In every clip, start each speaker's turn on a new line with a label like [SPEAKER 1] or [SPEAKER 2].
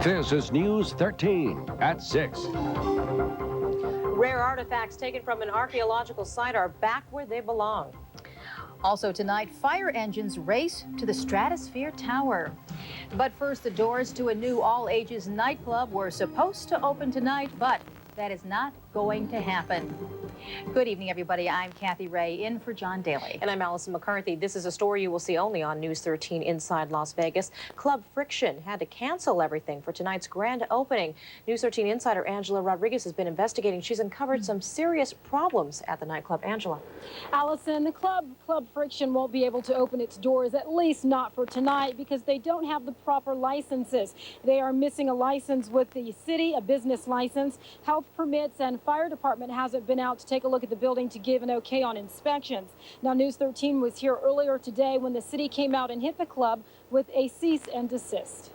[SPEAKER 1] This is News 13 at 6.
[SPEAKER 2] Rare artifacts taken from an archaeological site are back where they belong.
[SPEAKER 3] Also tonight, fire engines race to the Stratosphere Tower. But first, the doors to a new all-ages nightclub were supposed to open tonight, but that is not going to happen. Good evening, everybody. I'm Kathy Ray, in for John Daly.
[SPEAKER 2] And I'm Allison McCarthy. This is a story you will see only on News 13 inside Las Vegas. Club Friction had to cancel everything for tonight's grand opening. News 13 insider Angela Rodriguez has been investigating. She's uncovered some serious problems at the nightclub. Angela.
[SPEAKER 4] Allison, the Club Friction won't be able to open its doors, at least not for tonight, because they don't have the proper licenses. They are missing a license with the city, a business license, health permits, and fire department hasn't been out to take a look at the building to give an okay on inspections. Now, News 13 was here earlier today when the city came out and hit the club with a cease and desist.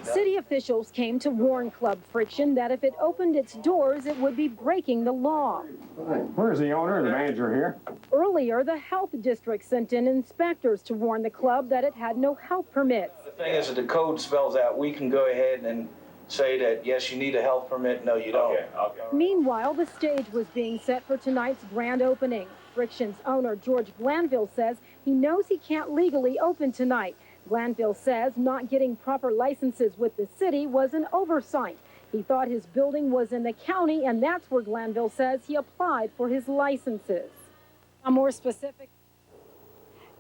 [SPEAKER 4] City officials came to warn Club Friction that if it opened its doors, it would be breaking the law.
[SPEAKER 5] Where's the owner and the manager here?
[SPEAKER 4] Earlier, the health district sent in inspectors to warn the club that it had no health permits.
[SPEAKER 6] The thing is that the code spells out we can go ahead and say that, yes, you need a health permit, no, you don't.
[SPEAKER 5] Okay.
[SPEAKER 4] Meanwhile, the stage was being set for tonight's grand opening. Friction's owner, George Glanville, says he knows he can't legally open tonight. Glanville says not getting proper licenses with the city was an oversight. He thought his building was in the county, and that's where Glanville says he applied for his licenses.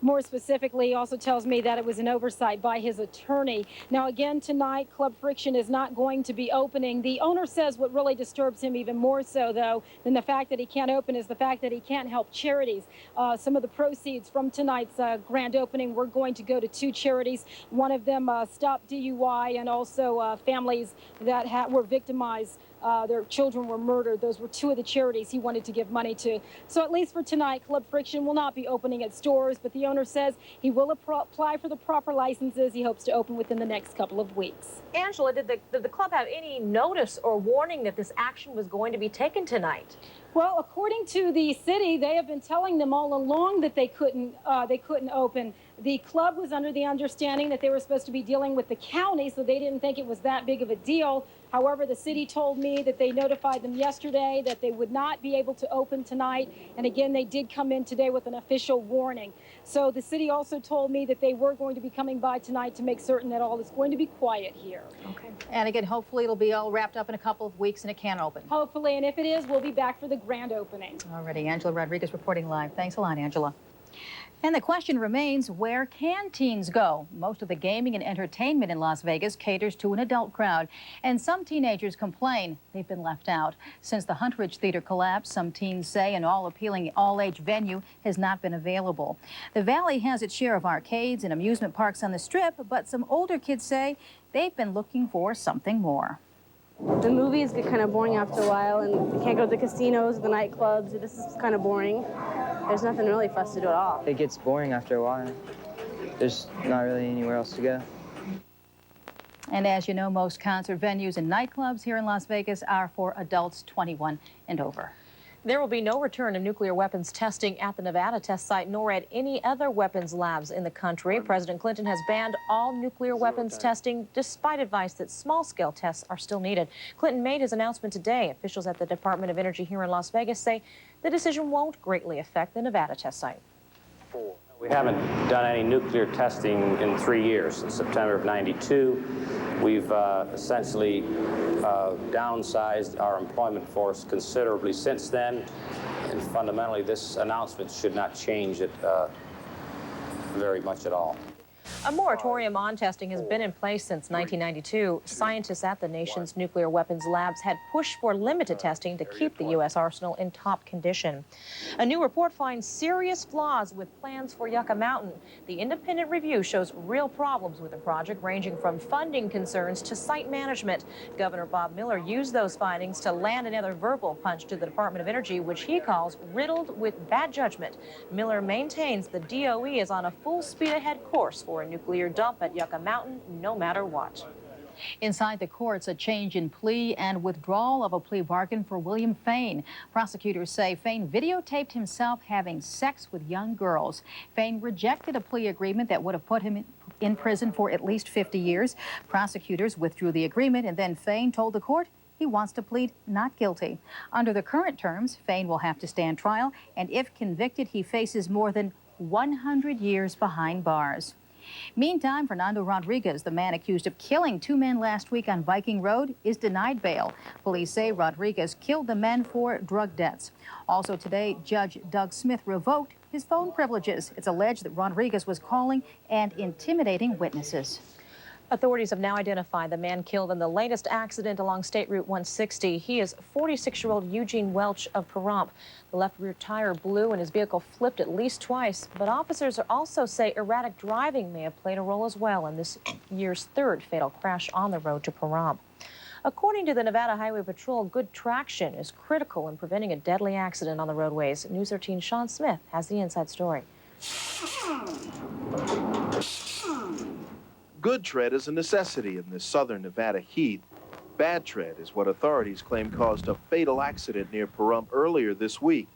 [SPEAKER 4] More specifically, he also tells me that it was an oversight by his attorney. Now, again, tonight, Club Friction is not going to be opening. The owner says what really disturbs him even more so, though, than the fact that he can't open is the fact that he can't help charities. Some of the proceeds from tonight's grand opening were going to go to two charities. One of them, Stop DUI, and also families that were victimized. Their children were murdered. Those were two of the charities he wanted to give money to. So at least for tonight, Club Friction will not be opening its doors, but the owner says he will apply for the proper licenses. He hopes to open within the next couple of weeks.
[SPEAKER 2] Angela, did the club have any notice or warning that this action was going to be taken tonight?
[SPEAKER 4] Well, according to the city, they have been telling them all along that they couldn't open. The club was under the understanding that they were supposed to be dealing with the county, so they didn't think it was that big of a deal. However, the city told me that they notified them yesterday that they would not be able to open tonight. And again, they did come in today with an official warning. So the city also told me that they were going to be coming by tonight to make certain that all is going to be quiet here.
[SPEAKER 3] Okay. And again, hopefully it'll be all wrapped up in a couple of weeks and it can open.
[SPEAKER 4] Hopefully, and if it is, we'll be back for the grand opening.
[SPEAKER 3] Alrighty, Angela Rodriguez reporting live. Thanks a lot, Angela. And the question remains, where can teens go? Most of the gaming and entertainment in Las Vegas caters to an adult crowd, and some teenagers complain they've been left out. Since the Hunt Ridge Theater collapsed, some teens say an all-appealing all-age venue has not been available. The Valley has its share of arcades and amusement parks on the Strip, but some older kids say they've been looking for something more.
[SPEAKER 7] The movies get kind of boring after a while, and we can't go to the casinos, the nightclubs. This is kind of boring. There's nothing really for us to do at all.
[SPEAKER 8] It gets boring after a while. There's not really anywhere else to go.
[SPEAKER 3] And as you know, most concert venues and nightclubs here in Las Vegas are for adults 21 and over.
[SPEAKER 2] There will be no return of nuclear weapons testing at the Nevada test site, nor at any other weapons labs in the country. President Clinton has banned all nuclear weapons testing, despite advice that small-scale tests are still needed. Clinton made his announcement today. Officials at the Department of Energy here in Las Vegas say the decision won't greatly affect the Nevada test site.
[SPEAKER 9] We haven't done any nuclear testing in 3 years. Since September of '92, we've essentially downsized our employment force considerably since then, and fundamentally this announcement should not change it very much at all.
[SPEAKER 2] A moratorium on testing has been in place since 1992. Scientists at the nation's nuclear weapons labs had pushed for limited testing to keep the U.S. arsenal in top condition. A new report finds serious flaws with plans for Yucca Mountain. The independent review shows real problems with the project, ranging from funding concerns to site management. Governor Bob Miller used those findings to land another verbal punch to the Department of Energy, which he calls riddled with bad judgment. Miller maintains the DOE is on a full speed ahead course for a nuclear dump at Yucca Mountain, no matter what.
[SPEAKER 3] Inside the courts, a change in plea and withdrawal of a plea bargain for William Fain. Prosecutors say Fain videotaped himself having sex with young girls. Fain rejected a plea agreement that would have put him in prison for at least 50 years. Prosecutors withdrew the agreement, and then Fain told the court he wants to plead not guilty. Under the current terms, Fain will have to stand trial, and if convicted, he faces more than 100 years behind bars. Meantime, Fernando Rodriguez, the man accused of killing 2 men last week on Viking Road, is denied bail. Police say Rodriguez killed the men for drug debts. Also today, Judge Doug Smith revoked his phone privileges. It's alleged that Rodriguez was calling and intimidating witnesses.
[SPEAKER 2] Authorities have now identified the man killed in the latest accident along State Route 160. He is 46-year-old Eugene Welch of Pahrump. The left rear tire blew and his vehicle flipped at least twice. But officers also say erratic driving may have played a role as well in this year's 3rd fatal crash on the road to Pahrump. According to the Nevada Highway Patrol, good traction is critical in preventing a deadly accident on the roadways. News 13's Sean Smith has the inside story.
[SPEAKER 10] Good tread is a necessity in this southern Nevada heat. Bad tread is what authorities claim caused a fatal accident near Pahrump earlier this week.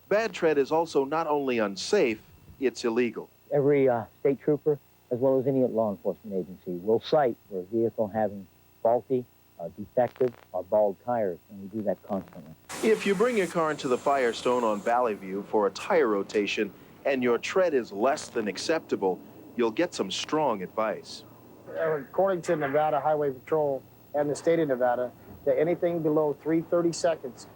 [SPEAKER 10] Bad tread is also not only unsafe, it's illegal.
[SPEAKER 11] Every state trooper, as well as any law enforcement agency, will cite for a vehicle having faulty, defective, or bald tires, and we do that constantly.
[SPEAKER 10] If you bring your car into the Firestone on Valley View for a tire rotation and your tread is less than acceptable, you'll get some strong advice.
[SPEAKER 12] According to Nevada Highway Patrol and the state of Nevada, that anything below 330 seconds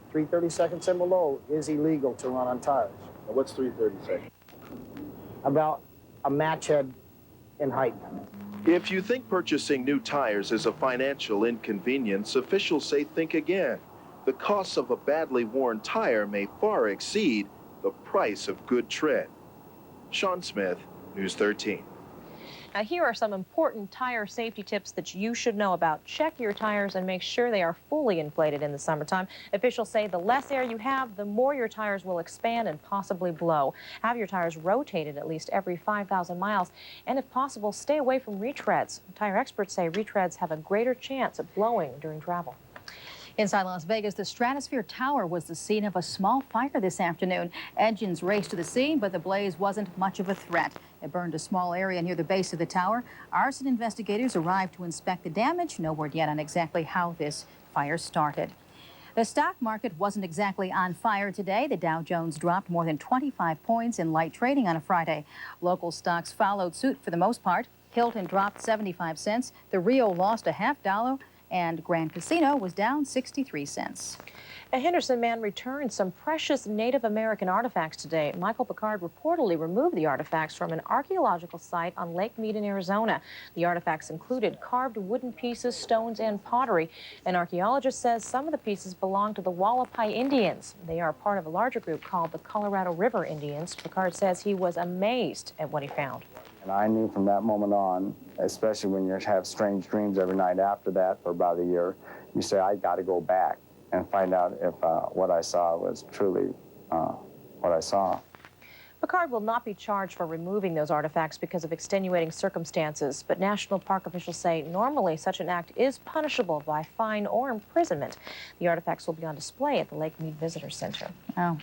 [SPEAKER 12] and below is illegal to run on tires.
[SPEAKER 10] Now what's 330 seconds?
[SPEAKER 12] About a match head in height.
[SPEAKER 10] If you think purchasing new tires is a financial inconvenience, officials say think again. The cost of a badly worn tire may far exceed the price of good tread. Sean Smith, News 13.
[SPEAKER 2] Now, here are some important tire safety tips that you should know about. Check your tires and make sure they are fully inflated in the summertime. Officials say the less air you have, the more your tires will expand and possibly blow. Have your tires rotated at least every 5,000 miles. And if possible, stay away from retreads. Tire experts say retreads have a greater chance of blowing during travel.
[SPEAKER 3] Inside Las Vegas, the Stratosphere Tower was the scene of a small fire this afternoon. Engines raced to the scene, but the blaze wasn't much of a threat. It burned a small area near the base of the tower. Arson investigators arrived to inspect the damage. No word yet on exactly how this fire started. The stock market wasn't exactly on fire today. The Dow Jones dropped more than 25 points in light trading on a Friday. Local stocks followed suit for the most part. Hilton dropped 75 cents. The Rio lost a $0.50. And Grand Casino was down 63 cents.
[SPEAKER 2] A Henderson man returned some precious Native American artifacts today. Michael Picard reportedly removed the artifacts from an archaeological site on Lake Mead in Arizona. The artifacts included carved wooden pieces, stones, and pottery. An archaeologist says some of the pieces belong to the Wallapai Indians. They are part of a larger group called the Colorado River Indians. Picard says he was amazed at what he found.
[SPEAKER 13] And I knew from that moment on, especially when you have strange dreams every night after that for about a year, you say, I got to go back and find out if what I saw was truly what I saw.
[SPEAKER 2] Picard will not be charged for removing those artifacts because of extenuating circumstances, but National Park officials say normally such an act is punishable by fine or imprisonment. The artifacts will be on display at the Lake Mead Visitor Center.
[SPEAKER 3] Oh.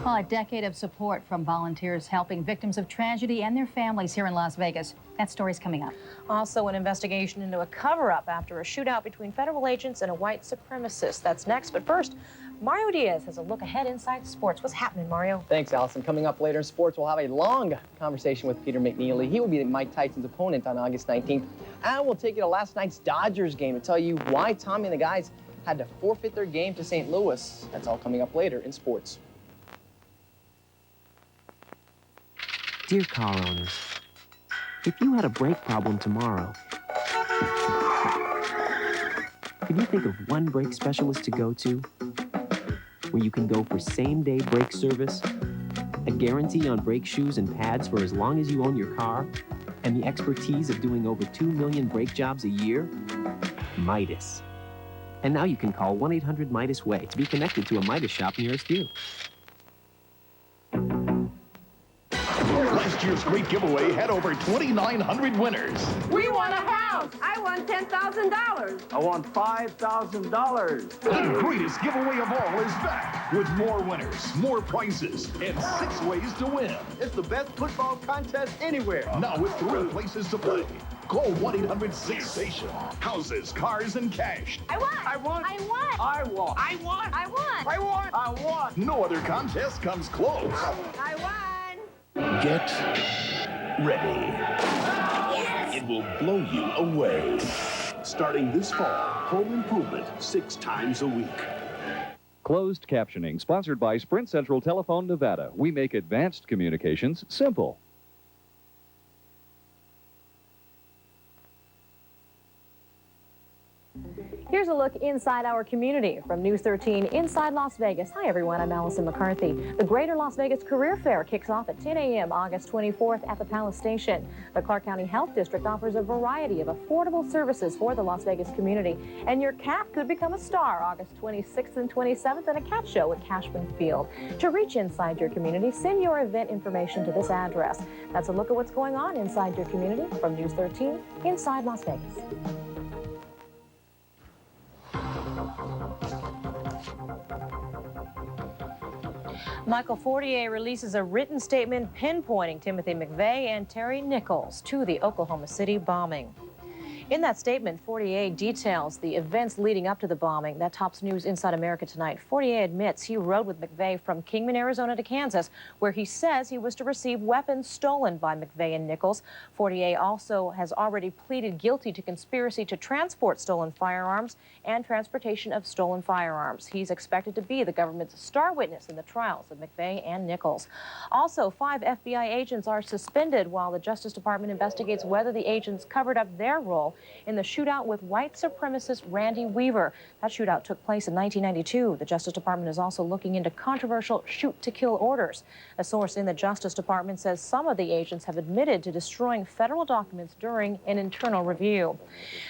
[SPEAKER 3] Well, a decade of support from volunteers helping victims of tragedy and their families here in Las Vegas. That story's coming up.
[SPEAKER 2] Also, an investigation into a cover-up after a shootout between federal agents and a white supremacist. That's next, but first, Mario Diaz has a look ahead inside sports. What's happening, Mario?
[SPEAKER 14] Thanks, Allison. Coming up later in sports, we'll have a long conversation with Peter McNeely. He will be Mike Tyson's opponent on August 19th. And we'll take you to last night's Dodgers game to tell you why Tommy and the guys had to forfeit their game to St. Louis. That's all coming up later in sports.
[SPEAKER 15] Dear car owners, if you had a brake problem tomorrow, could you think of one brake specialist to go to? Where you can go for same-day brake service, a guarantee on brake shoes and pads for as long as you own your car, and the expertise of doing over 2 million brake jobs a year? Midas. And now you can call 1-800-MIDAS-WAY to be connected to a Midas shop nearest you.
[SPEAKER 16] year's great giveaway had over 2,900 winners.
[SPEAKER 17] We won a house. I won $10,000.
[SPEAKER 18] I won $5,000.
[SPEAKER 16] The greatest giveaway of all is back with more winners, more prizes, and 6 ways to win.
[SPEAKER 18] It's the best football contest anywhere.
[SPEAKER 16] Now with 3 places to play. Call 1-800-6-STATION. Houses, cars, and cash.
[SPEAKER 17] I won. I won. I won.
[SPEAKER 18] I won.
[SPEAKER 17] I won. I won.
[SPEAKER 18] I won. I won.
[SPEAKER 16] No other contest comes close.
[SPEAKER 17] I won.
[SPEAKER 16] Get ready. Yes. It will blow you away. Starting this fall, Home Improvement 6 times a week.
[SPEAKER 19] Closed captioning sponsored by Sprint Central Telephone Nevada. We make advanced communications simple.
[SPEAKER 2] Here's a look inside our community from News 13 inside Las Vegas. Hi, everyone. I'm Allison McCarthy. The Greater Las Vegas Career Fair kicks off at 10 a.m. August 24th at the Palace Station. The Clark County Health District offers a variety of affordable services for the Las Vegas community. And your cat could become a star August 26th and 27th at a cat show at Cashman Field. To reach inside your community, send your event information to this address. That's a look at what's going on inside your community from News 13 inside Las Vegas. Michael Fortier releases a written statement pinpointing Timothy McVeigh and Terry Nichols to the Oklahoma City bombing. In that statement, Fortier details the events leading up to the bombing. That tops News Inside America tonight. Fortier admits he rode with McVeigh from Kingman, Arizona to Kansas, where he says he was to receive weapons stolen by McVeigh and Nichols. Fortier also has already pleaded guilty to conspiracy to transport stolen firearms and transportation of stolen firearms. He's expected to be the government's star witness in the trials of McVeigh and Nichols. Also, 5 FBI agents are suspended while the Justice Department investigates whether the agents covered up their role in the shootout with white supremacist Randy Weaver. That shootout took place in 1992. The Justice Department is also looking into controversial shoot-to-kill orders. A source in the Justice Department says some of the agents have admitted to destroying federal documents during an internal review.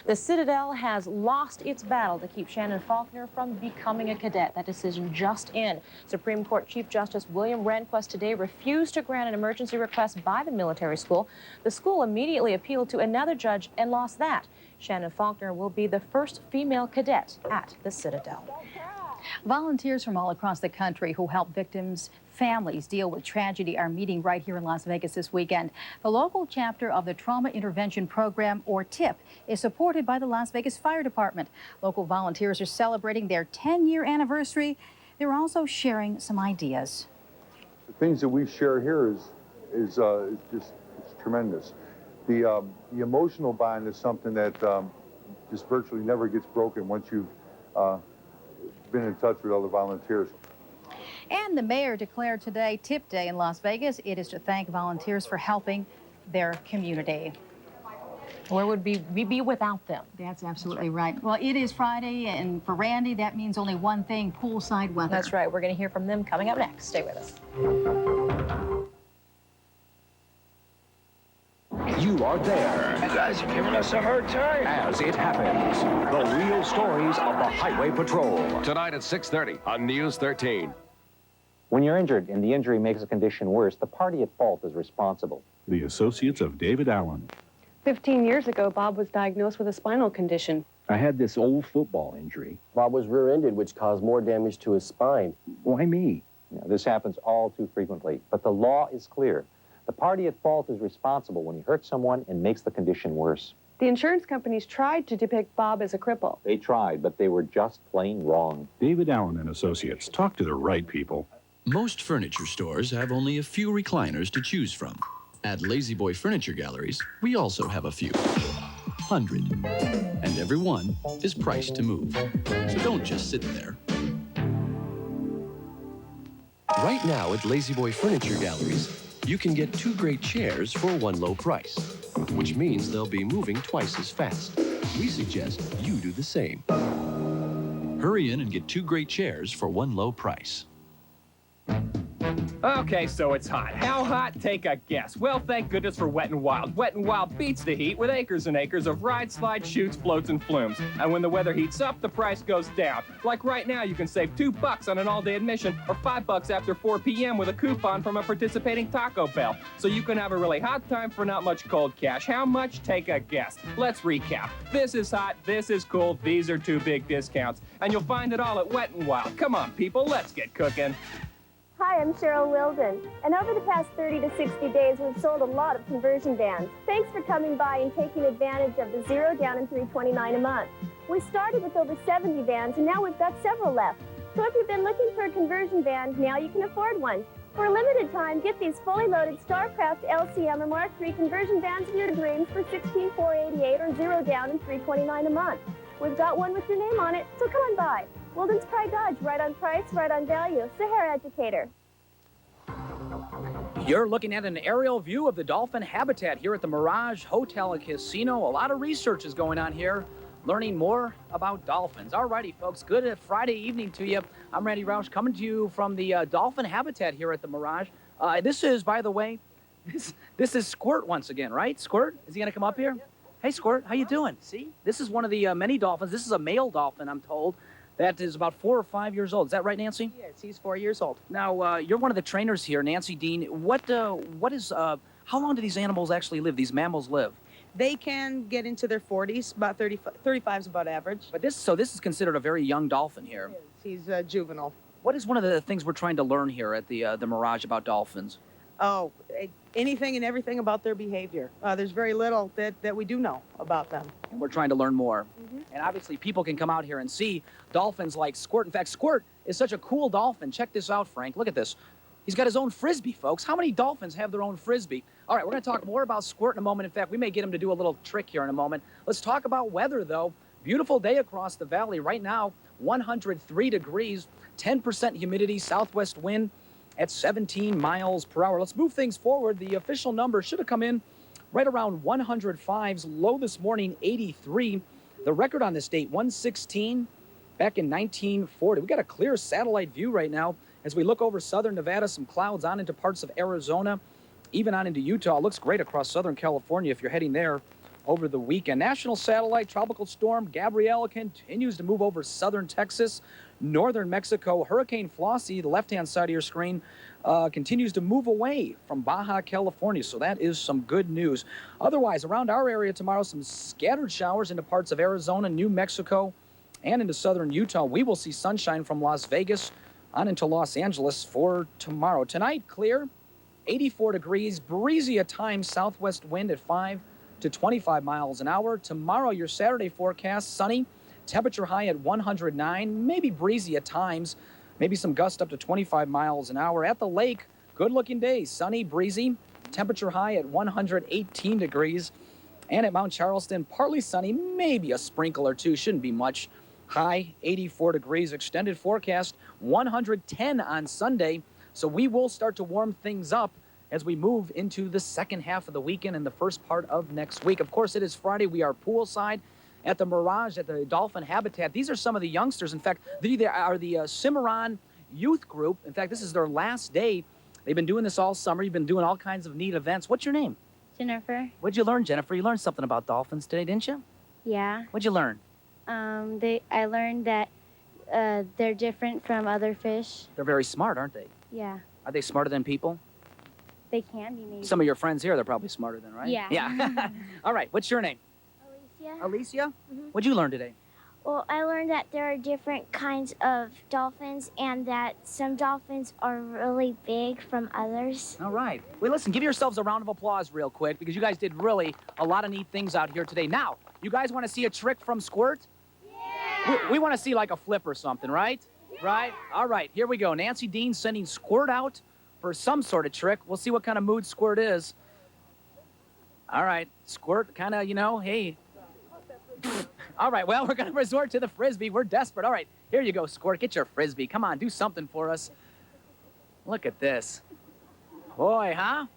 [SPEAKER 2] The Citadel has lost its battle to keep Shannon Faulkner from becoming a cadet. That decision just in. Supreme Court Chief Justice William Rehnquist today refused to grant an emergency request by the military school. The school immediately appealed to another judge and lost that. Shannon Faulkner will be the first female cadet at the Citadel.
[SPEAKER 3] Volunteers from all across the country who help victims' families deal with tragedy are meeting right here in Las Vegas this weekend. The local chapter of the Trauma Intervention Program, or TIP, is supported by the Las Vegas Fire Department. Local volunteers are celebrating their 10-year anniversary. They're also sharing some ideas.
[SPEAKER 20] The things that we share here is just tremendous. The emotional bond is something that just virtually never gets broken once you've been in touch with other volunteers.
[SPEAKER 3] And the mayor declared today Tip Day in Las Vegas. It is to thank volunteers for helping their community.
[SPEAKER 2] Where would we be without them?
[SPEAKER 3] That's absolutely right. Well, it is Friday, and for Randy, that means only one thing, poolside weather.
[SPEAKER 2] That's right. We're going to hear from them coming up next. Stay with us.
[SPEAKER 1] You are there.
[SPEAKER 5] You guys are giving us a hard time.
[SPEAKER 1] As it happens, the real stories of the Highway Patrol. Tonight at 6:30 on News 13.
[SPEAKER 21] When you're injured and the injury makes a condition worse, the party at fault is responsible.
[SPEAKER 22] The Associates of David Allen.
[SPEAKER 7] 15 years ago, Bob was diagnosed with a spinal condition.
[SPEAKER 23] I had this old football injury.
[SPEAKER 24] Bob was rear-ended, which caused more damage to his spine.
[SPEAKER 23] Why me?
[SPEAKER 21] This happens all too frequently, but the law is clear. The party at fault is responsible when he hurts someone and makes the condition worse.
[SPEAKER 7] The insurance companies tried to depict Bob as a cripple.
[SPEAKER 21] They tried, but they were just plain wrong.
[SPEAKER 22] David Allen and Associates. Talk to the right people.
[SPEAKER 25] Most furniture stores have only a few recliners to choose from. At Lazy Boy Furniture Galleries, we also have a few. 100. And every one is priced to move. So don't just sit there. Right now at Lazy Boy Furniture Galleries, you can get 2 great chairs for one low price, which means they'll be moving twice as fast. We suggest you do the same. Hurry in and get 2 great chairs for one low price.
[SPEAKER 4] Okay, so it's hot. How hot? Take a guess. Well, thank goodness for Wet n Wild. Wet n Wild beats the heat with acres and acres of rides, slides, chutes, floats, and flumes. And when the weather heats up, the price goes down. Like right now, you can save $2 on an all-day admission or $5 after 4 p.m. with a coupon from a participating Taco Bell. So you can have a really hot time for not much cold cash. How much? Take a guess. Let's recap. This is hot, this is cool, these are 2 big discounts. And you'll find it all at Wet n Wild. Come on, people, let's get cooking.
[SPEAKER 6] Hi, I'm Cheryl Wilden, and over the past 30 to 60 days, we've sold a lot of conversion vans. Thanks for coming by and taking advantage of the 0 down and $329 a month. We started with over 70 vans, and now we've got several left. So if you've been looking for a conversion van, now you can afford one. For a limited time, get these fully loaded Starcraft LCM or Mark III conversion vans of your dreams for $16,488 or 0 down and $329 a month. We've got one with your name on it, so come on by. Wilden's Pride Dodge, right on price, right on value. Sahara Educator.
[SPEAKER 8] You're looking at an aerial view of the dolphin habitat here at the Mirage Hotel and Casino. A lot of research is going on here, learning more about dolphins. All righty, folks, good Friday evening to you. I'm Randy Roush, coming to you from the dolphin habitat here at the Mirage. This is, by the way, this is Squirt once again, right? Squirt, is he going to come up here? Hey, Squirt, how you doing? See, this is one of the many dolphins. This is a male dolphin, I'm told. That is about 4 or 5 years old. Is that right, Nancy?
[SPEAKER 9] Yes, he's 4 years old.
[SPEAKER 8] Now, you're one of the trainers here, Nancy Dean. How long do these animals actually live, these mammals live?
[SPEAKER 9] They can get into their 40s, about 35 is about average.
[SPEAKER 8] But this is considered a very young dolphin here.
[SPEAKER 9] He's juvenile.
[SPEAKER 8] What is one of the things we're trying to learn here at the Mirage about dolphins?
[SPEAKER 9] Oh, anything and everything about their behavior. There's very little that we do know about them.
[SPEAKER 8] And we're trying to learn more. And obviously, people can come out here and see dolphins like Squirt. In fact, Squirt is such a cool dolphin. Check this out, Frank. Look at this. He's got his own Frisbee, folks. How many dolphins have their own Frisbee? All right, we're going to talk more about Squirt in a moment. In fact, we may get him to do a little trick here in a moment. Let's talk about weather, though. Beautiful day across the valley. Right now, 103 degrees, 10% humidity, southwest wind at 17 miles per hour. Let's move things forward. The official number should have come in right around 105s. Low this morning, 83. The record on this date, 116, back in 1940. We got a clear satellite view right now as we look over southern Nevada, some clouds on into parts of Arizona, even on into Utah. It looks great across southern California if you're heading there over the weekend. National satellite, tropical storm Gabrielle continues to move over southern Texas, northern Mexico. Hurricane Flossie, the left-hand side of your screen, continues to move away from Baja California, so that is some good news. Otherwise, around our area tomorrow, some scattered showers into parts of Arizona, New Mexico, and into southern Utah. We will see sunshine from Las Vegas on into Los Angeles for tomorrow. Tonight, clear, 84 degrees, breezy at times, southwest wind at 5 to 25 miles an hour. Tomorrow, your Saturday forecast, sunny, temperature high at 109, maybe breezy at times, maybe some gust up to 25 miles an hour. At the lake, good-looking day, sunny, breezy, temperature high at 118 degrees. And at Mount Charleston, partly sunny, maybe a sprinkle or two, shouldn't be much. High 84 degrees, extended forecast 110 on Sunday. So we will start to warm things up as we move into the second half of the weekend and the first part of next week. Of course, it is Friday. We are poolside at the Mirage, at the Dolphin Habitat. These are some of the youngsters. In fact, they are the Cimarron Youth Group. In fact, this is their last day. They've been doing this all summer. You've been doing all kinds of neat events. What's your name?
[SPEAKER 11] Jennifer.
[SPEAKER 8] What'd you learn, Jennifer? You learned something about dolphins today, didn't you?
[SPEAKER 11] Yeah.
[SPEAKER 8] What'd you learn?
[SPEAKER 11] I learned that they're different from other fish.
[SPEAKER 8] They're very smart, aren't they?
[SPEAKER 11] Yeah.
[SPEAKER 8] Are they smarter than people?
[SPEAKER 11] They can be, maybe.
[SPEAKER 8] Some of your friends here, they're probably smarter than, right?
[SPEAKER 11] Yeah.
[SPEAKER 8] Yeah. All right. What's your name?
[SPEAKER 11] Alicia.
[SPEAKER 8] Alicia?
[SPEAKER 11] Mhm.
[SPEAKER 8] What'd you learn today?
[SPEAKER 11] Well, I learned that there are different kinds of dolphins and that some dolphins are really big from others.
[SPEAKER 8] All right. Well, listen, give yourselves a round of applause real quick because you guys did really a lot of neat things out here today. Now, you guys want to see a trick from Squirt? Yeah. We want to see like a flip or something, right? Yeah. Right? All right. Here we go. Nancy Dean sending Squirt out for some sort of trick. We'll see what kind of mood Squirt is. All right. Squirt kind of, hey. All right, well, we're going to resort to the Frisbee. We're desperate. All right, here you go, Squirt. Get your Frisbee. Come on, do something for us. Look at this. Boy, huh?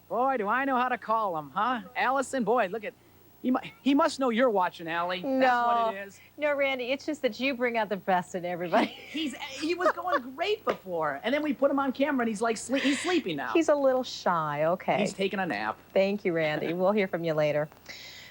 [SPEAKER 8] Boy, do I know how to call them, huh? Allison, boy, look at... He must know you're watching, Allie.
[SPEAKER 2] No.
[SPEAKER 8] That's what it is.
[SPEAKER 2] No, Randy, it's just that you bring out the best in everybody.
[SPEAKER 8] He was going great before, and then we put him on camera, and he's like he's sleeping now.
[SPEAKER 2] He's a little shy, okay.
[SPEAKER 8] He's taking a nap.
[SPEAKER 2] Thank you, Randy. We'll hear from you later.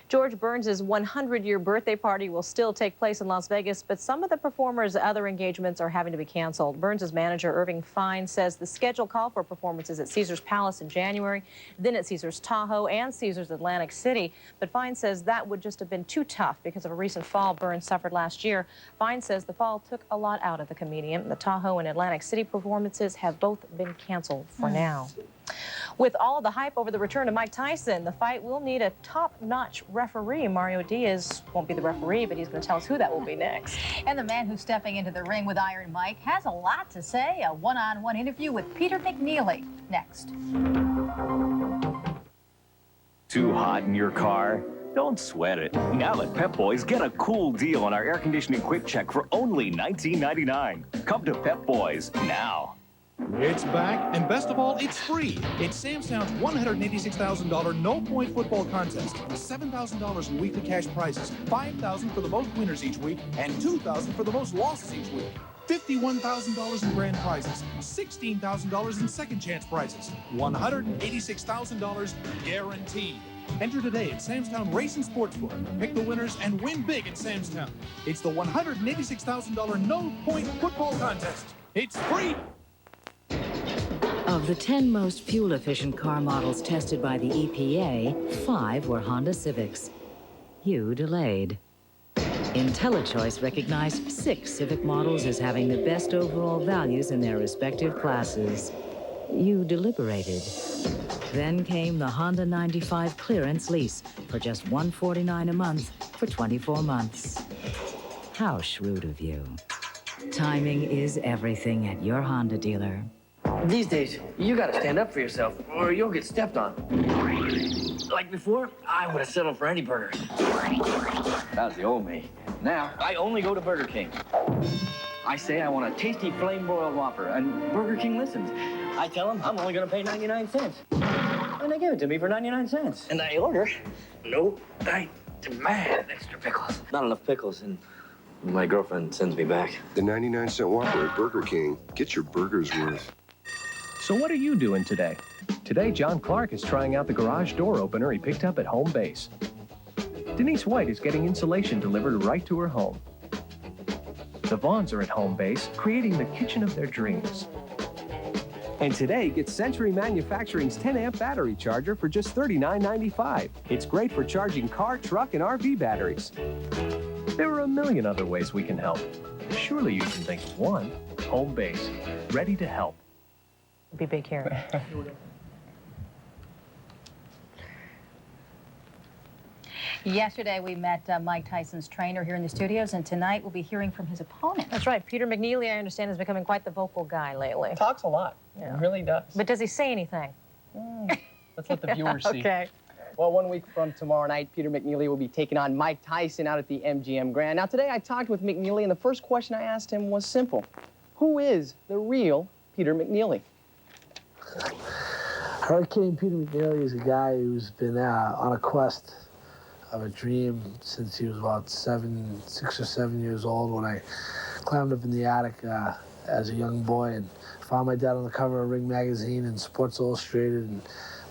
[SPEAKER 2] George Burns' 100-year birthday party will still take place in Las Vegas, but some of the performers' other engagements are having to be canceled. Burns' manager, Irving Fine, says the schedule called for performances at Caesars Palace in January, then at Caesars Tahoe and Caesars Atlantic City. But Fine says that would just have been too tough because of a recent fall Burns suffered last year. Fine says the fall took a lot out of the comedian. The Tahoe and Atlantic City performances have both been canceled for now. With all the hype over the return of Mike Tyson, the fight will need a top-notch referee. Mario Diaz won't be the referee, but he's going to tell us who that will be next.
[SPEAKER 3] And the man who's stepping into the ring with Iron Mike has a lot to say. A one-on-one interview with Peter McNeely next.
[SPEAKER 10] Too hot in your car? Don't sweat it. Now at Pep Boys, get a cool deal on our air conditioning quick check for only $19.99. Come to Pep Boys now.
[SPEAKER 12] It's back, and best of all, it's free. It's Sam's Town's $186,000 no-point football contest. $7,000 in weekly cash prizes, $5,000 for the most winners each week, and $2,000 for the most losses each week. $51,000 in grand prizes, $16,000 in second chance prizes, $186,000 guaranteed. Enter today at Sam's Town Racing Sportsbook. Pick the winners and win big at Sam's Town. It's the $186,000 no-point football contest. It's free.
[SPEAKER 13] Of the 10 most fuel-efficient car models tested by the EPA, 5 were Honda Civics. You delayed. IntelliChoice recognized 6 Civic models as having the best overall values in their respective classes. You deliberated. Then came the Honda 95 clearance lease for just $149 a month for 24 months. How shrewd of you. Timing is everything at your Honda dealer.
[SPEAKER 14] These days, you gotta stand up for yourself, or you'll get stepped on. Like before, I would have settled for any burger. That was the old me. Now, I only go to Burger King. I say I want a tasty flame-broiled Whopper, and Burger King listens. I tell them I'm only gonna pay 99 cents. And they give it to me for 99 cents. And I order. Nope, I demand extra pickles. Not enough pickles, and my girlfriend sends me back.
[SPEAKER 15] The 99-cent Whopper at Burger King. Get your burger's worth.
[SPEAKER 4] So what are you doing today? Today, John Clark is trying out the garage door opener he picked up at home base. Denise White is getting insulation delivered right to her home. The Vaughns are at home base, creating the kitchen of their dreams. And today, get Century Manufacturing's 10-amp battery charger for just $39.95. It's great for charging car, truck, and RV batteries. There are a million other ways we can help. Surely you can think of one. Home base, ready to help.
[SPEAKER 2] Be big here.
[SPEAKER 3] Yesterday, we met Mike Tyson's trainer here in the studios, and tonight we'll be hearing from his opponent.
[SPEAKER 2] That's right. Peter McNeely, I understand, is becoming quite the vocal guy lately.
[SPEAKER 26] Talks a lot.
[SPEAKER 2] Yeah.
[SPEAKER 26] He really does.
[SPEAKER 2] But does he say anything?
[SPEAKER 26] Let's let the viewers see.
[SPEAKER 2] Okay.
[SPEAKER 26] Well, 1 week from tomorrow night, Peter McNeely will be taking on Mike Tyson out at the MGM Grand. Now, today I talked with McNeely, and the first question I asked him was simple. Who is the real Peter McNeely?
[SPEAKER 27] Hurricane Peter McNeely is a guy who's been on a quest of a dream since he was about 6 or 7 years old, when I climbed up in the attic as a young boy and found my dad on the cover of Ring magazine and Sports Illustrated, and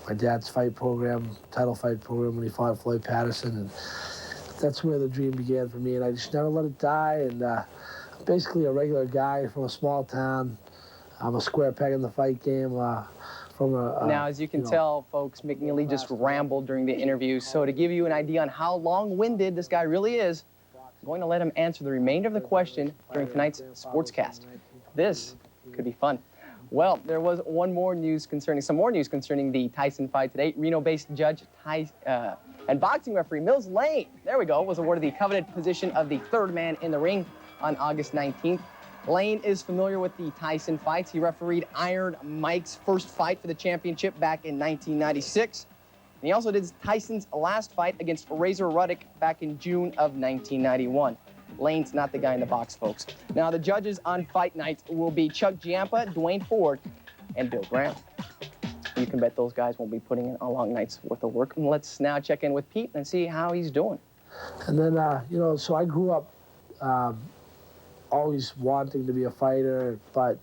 [SPEAKER 27] my dad's title fight program when he fought Floyd Patterson, and that's where the dream began for me, and I just never let it die. And I'm basically a regular guy from a small town. I'm a square peg in the fight game.
[SPEAKER 26] Now, as you can tell, folks, McNeely just rambled during the interview. So to give you an idea on how long-winded this guy really is, I'm going to let him answer the remainder of the question during tonight's sportscast. This could be fun. Well, there was some more news concerning the Tyson fight today. Reno-based judge and boxing referee Mills Lane, there we go, was awarded the coveted position of the third man in the ring on August 19th. Lane is familiar with the Tyson fights. He refereed Iron Mike's first fight for the championship back in 1996. And he also did Tyson's last fight against Razor Ruddock back in June of 1991. Lane's not the guy in the box, folks. Now, the judges on fight night will be Chuck Giampa, Dwayne Ford, and Bill Graham. You can bet those guys won't be putting in a long night's worth of work. And let's now check in with Pete and see how he's doing.
[SPEAKER 27] And then, you know, so I grew up always wanting to be a fighter, but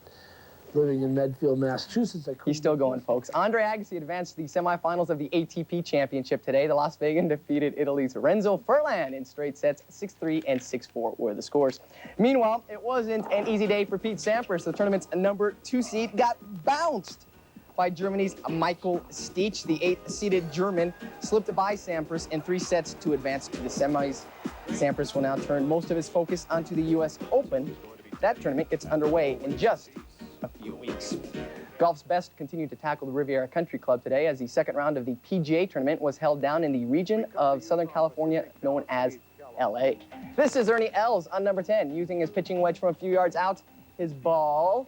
[SPEAKER 27] living in Medfield, Massachusetts,
[SPEAKER 26] He's still going, folks. Andre Agassi advanced to the semifinals of the ATP Championship today. The Las Vegan defeated Italy's Renzo Furlan in straight sets. 6-3 and 6-4 were the scores. Meanwhile, it wasn't an easy day for Pete Sampras. The tournament's #2 seed got bounced by Germany's Michael Stich. The 8th-seeded German slipped by Sampras in 3 sets to advance to the semis. Sampras will now turn most of his focus onto the U.S. Open. That tournament gets underway in just a few weeks. Golf's best continued to tackle the Riviera Country Club today as the second round of the PGA tournament was held down in the region of Southern California known as L.A. This is Ernie Els on number 10, using his pitching wedge from a few yards out. His ball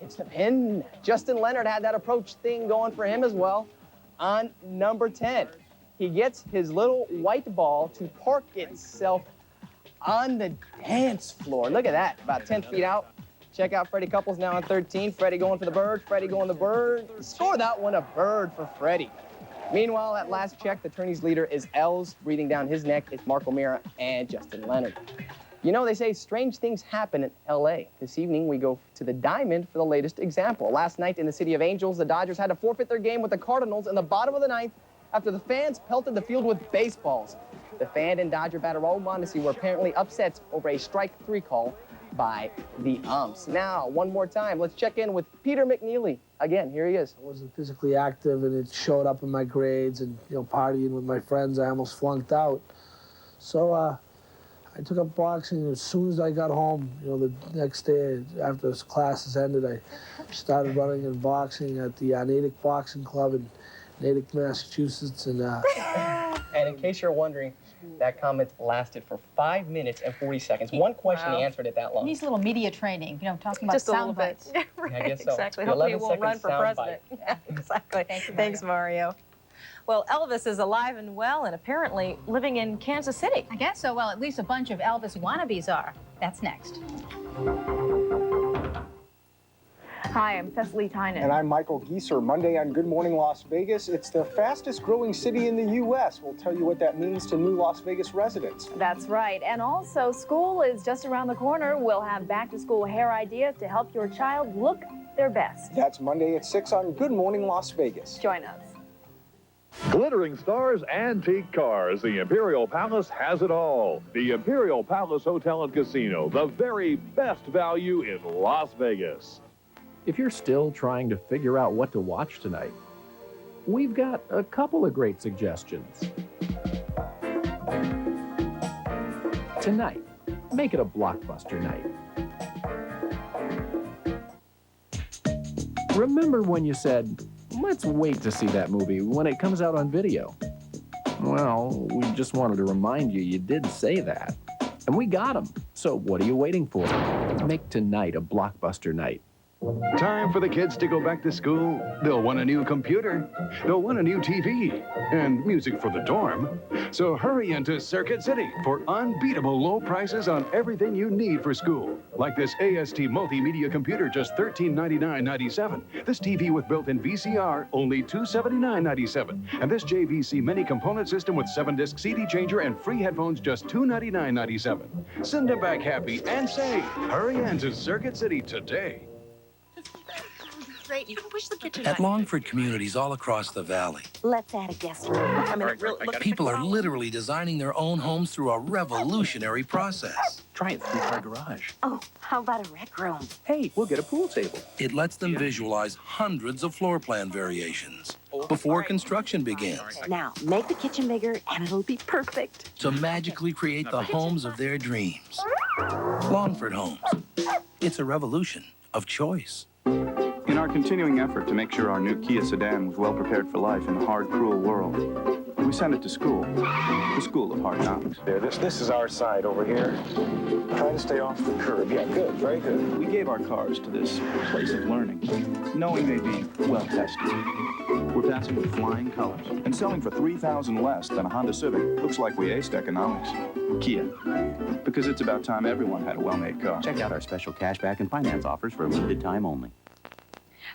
[SPEAKER 26] hits the pin. Justin Leonard had that approach thing going for him as well on number 10. He gets his little white ball to park itself on the dance floor. Look at that, about 10 feet out. Check out Freddie Couples now on 13. Freddie going for the bird. Freddie going the bird. Score that one a bird for Freddie. Meanwhile, at last check, the tourney's leader is Els. Breathing down his neck is Mark O'Meara and Justin Leonard. You know, they say strange things happen in L.A. This evening, we go to the Diamond for the latest example. Last night in the City of Angels, the Dodgers had to forfeit their game with the Cardinals in the bottom of the 9th after the fans pelted the field with baseballs. The fan and Dodger batter Raul Mondesi were apparently upset over a strike 3 call by the umps. Now, one more time, let's check in with Peter McNeely. Again, here he is.
[SPEAKER 27] I wasn't physically active, and it showed up in my grades, and, you know, partying with my friends, I almost flunked out. So I took up boxing as soon as I got home. You know, the next day after classes ended, I started running and boxing at the Natick Boxing Club in Natick, Massachusetts. And
[SPEAKER 26] in case you're wondering, that comment lasted for 5 minutes and 40 seconds. One question, he answered it that long.
[SPEAKER 3] He needs a little media training, you know, talking about
[SPEAKER 2] Just a little
[SPEAKER 3] sound
[SPEAKER 2] bit.
[SPEAKER 3] bites.
[SPEAKER 2] Right,
[SPEAKER 26] I guess so.
[SPEAKER 2] exactly.
[SPEAKER 26] The
[SPEAKER 2] Hopefully he
[SPEAKER 26] 11
[SPEAKER 2] won't run for
[SPEAKER 26] second
[SPEAKER 2] president. Yeah, exactly. Thanks, Mario. Well, Elvis is alive and well and apparently living in Kansas City.
[SPEAKER 3] I guess so. Well, at least a bunch of Elvis wannabes are. That's next.
[SPEAKER 1] Hi, I'm Cecily Tynan.
[SPEAKER 5] And I'm Michael Gieser. Monday on Good Morning Las Vegas, it's the fastest growing city in the U.S. We'll tell you what that means to new Las Vegas residents.
[SPEAKER 1] That's right. And also, school is just around the corner. We'll have back-to-school hair ideas to help your child look their best.
[SPEAKER 5] That's Monday at 6 on Good Morning Las Vegas.
[SPEAKER 1] Join us.
[SPEAKER 16] Glittering stars, antique cars. The Imperial Palace has it all. The Imperial Palace Hotel and Casino, the very best value in Las Vegas.
[SPEAKER 22] If you're still trying to figure out what to watch tonight, we've got a couple of great suggestions. Tonight, make it a blockbuster night. Remember when you said, let's wait to see that movie when it comes out on video? Well, we just wanted to remind you you did say that. And we got them. So what are you waiting for? Make tonight a blockbuster night. Time for the kids to go back to school. They'll want a new computer. They'll want a new TV and music for the dorm. So hurry into Circuit City for unbeatable low prices on everything you need for school. Like this AST multimedia computer, just $1399.97. This TV with built-in VCR, only $279.97. And this JVC mini component system with 7-disc CD changer and free headphones, just $299.97. Send them back happy and say, hurry into Circuit City today.
[SPEAKER 17] Great. You can push the kitchen.
[SPEAKER 18] At Longford communities all across the valley,
[SPEAKER 17] Let's add a guest room. I mean,
[SPEAKER 18] people are literally designing their own homes through a revolutionary process.
[SPEAKER 14] Try a 3-car garage.
[SPEAKER 17] Oh, how about a rec room?
[SPEAKER 14] Hey, we'll get a pool table.
[SPEAKER 18] It lets them visualize hundreds of floor plan variations before construction begins
[SPEAKER 17] Now, make the kitchen bigger and it'll be perfect.
[SPEAKER 18] to magically create the homes of their dreams. Longford Homes. It's a revolution of choice.
[SPEAKER 19] In our continuing effort to make sure our new Kia sedan was well prepared for life in the hard, cruel world, we sent it to school, the school of hard knocks.
[SPEAKER 5] There, this is our side over here. Try to stay off the curb. Yeah, good, very good.
[SPEAKER 19] We gave our cars to this place of learning, knowing they'd be well tested. We're passing with flying colors and selling for $3,000 less than a Honda Civic. Looks like we aced economics. Kia, because it's about time everyone had a well-made car.
[SPEAKER 20] Check out our special cashback and finance offers for a limited time only.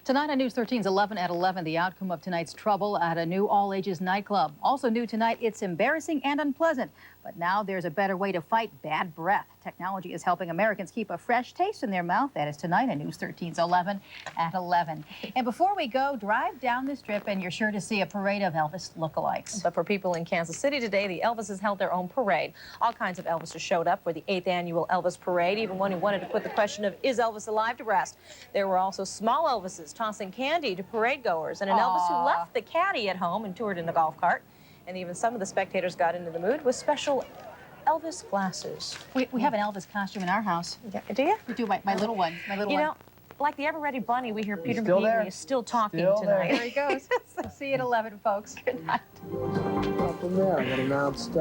[SPEAKER 3] Tonight on News 13's 11 at 11, the outcome of tonight's trouble at a new all-ages nightclub. Also new tonight, it's embarrassing and unpleasant. But now there's a better way to fight bad breath. Technology is helping Americans keep a fresh taste in their mouth. That is tonight on News 13's 11 at 11. And before we go, drive down the strip and you're sure to see a parade of Elvis lookalikes.
[SPEAKER 2] But for people in Kansas City today, the Elvises held their own parade. All kinds of Elvises showed up for the 8th annual Elvis Parade, even one who wanted to put the question of, is Elvis alive, to rest. There were also small Elvises tossing candy to parade goers, and an Elvis who left the caddy at home and toured in the golf cart. And even some of the spectators got into the mood with special Elvis glasses.
[SPEAKER 3] We have an Elvis costume in our house.
[SPEAKER 2] Yeah, do you?
[SPEAKER 3] We do, my little one. My little
[SPEAKER 2] you
[SPEAKER 3] one.
[SPEAKER 2] know, like the ever-ready bunny, we hear Peter
[SPEAKER 14] still
[SPEAKER 2] McNeely
[SPEAKER 14] there?
[SPEAKER 2] is still talking
[SPEAKER 14] Still
[SPEAKER 2] tonight.
[SPEAKER 3] There he goes. See you at 11, folks. Good night.
[SPEAKER 27] Up in there, I got announced